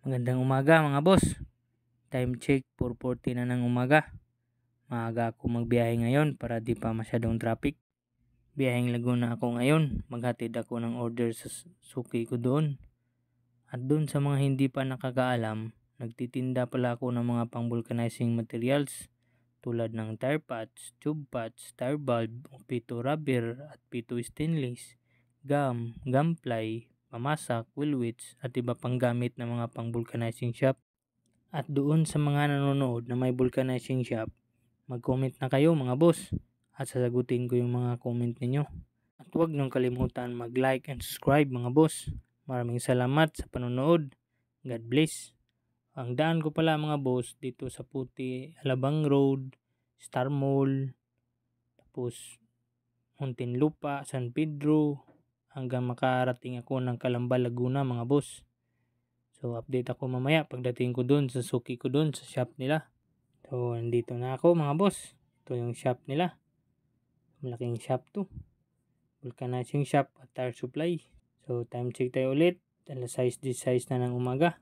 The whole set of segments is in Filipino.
Magandang umaga mga boss. Time check 4:40 na ng umaga. Maaga ako magbiyahe ngayon para di pa masyadong traffic. Biyaheng Laguna ako ngayon. Maghatid ako ng order sa suki ko doon. At doon sa mga hindi pa nakakaalam, nagtitinda pala ako ng mga pang-vulcanizing materials tulad ng tire patch, tube patch, tire bulb, pito rubber at pito stainless, gum, gum ply, pamasak, wheel wits at iba pang gamit ng mga pang-vulcanizing shop. At doon sa mga nanonood na may vulcanizing shop, mag-comment na kayo mga boss at sasagutin ko yung mga comment ninyo. At huwag niyong kalimutan mag-like and subscribe mga boss. Maraming salamat sa panonood. God bless. Ang daan ko pala mga boss dito sa Puti, Alabang Road, Star Mall, tapos Muntinlupa, San Pedro, hanggang makarating ako ng Calamba, Laguna mga boss. So update ako mamaya pagdating ko doon sa suki ko doon sa shop nila. So nandito na ako mga boss. Ito yung shop nila. Malaking shop to. Vulcanizing shop at tire supply. So time check tayo ulit. Alas 6:16 na ng umaga.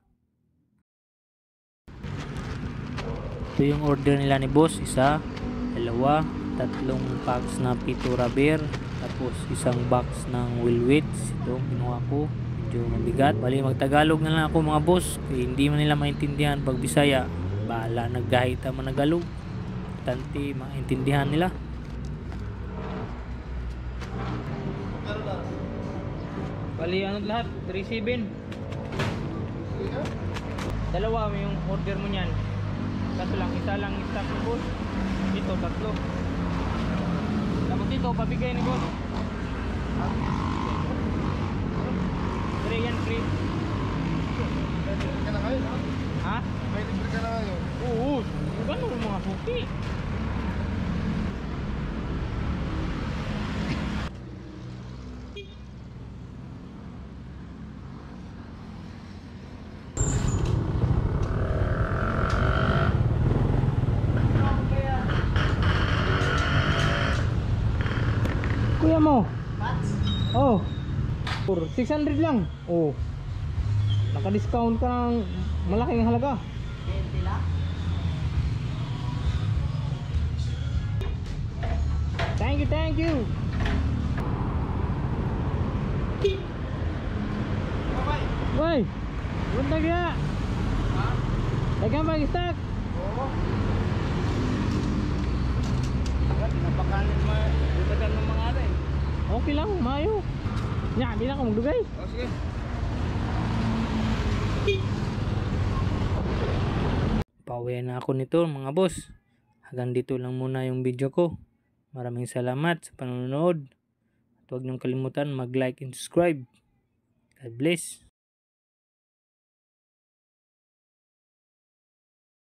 Ito yung order nila ni boss. Isa, dalawa, tatlong box na pito rubber. Tapos isang box ng wheel weights. Ito kinuha ko. Medyo mabigat. Bali magtagalog na lang ako mga boss. Kaya hindi man nila maintindihan pag Bisaya. Bahala naggahita managalog. Tanti maintindihan nila. Bali ano lahat? 3.7. Dalawa yung order mo niyan. Kaso lang isa lang stock ni boss. Ito tatlo. Tapos ito pabigay ni boss. Free yan, free. Ka na kayo, no? Ha? May libre ka na kayo. Oo. Ganun mga suki. Kuya mo? Oh. 600 lang. Oh. Naka-discount ka ng malaking halaga. 20 lang? Thank you, thank you. Woy, bunta kaya? Ha? Dagang pag-stock. Oo. Tinapakanin mo. Dutagan ng mga ano eh. Okay lang, mayo. Nya, bilang ka magdugay. O sige. Pauwi na ako nito mga boss. Hanggang dito lang muna yung video ko. Maraming salamat sa panonood. At huwag niyong kalimutan mag-like and subscribe. God bless.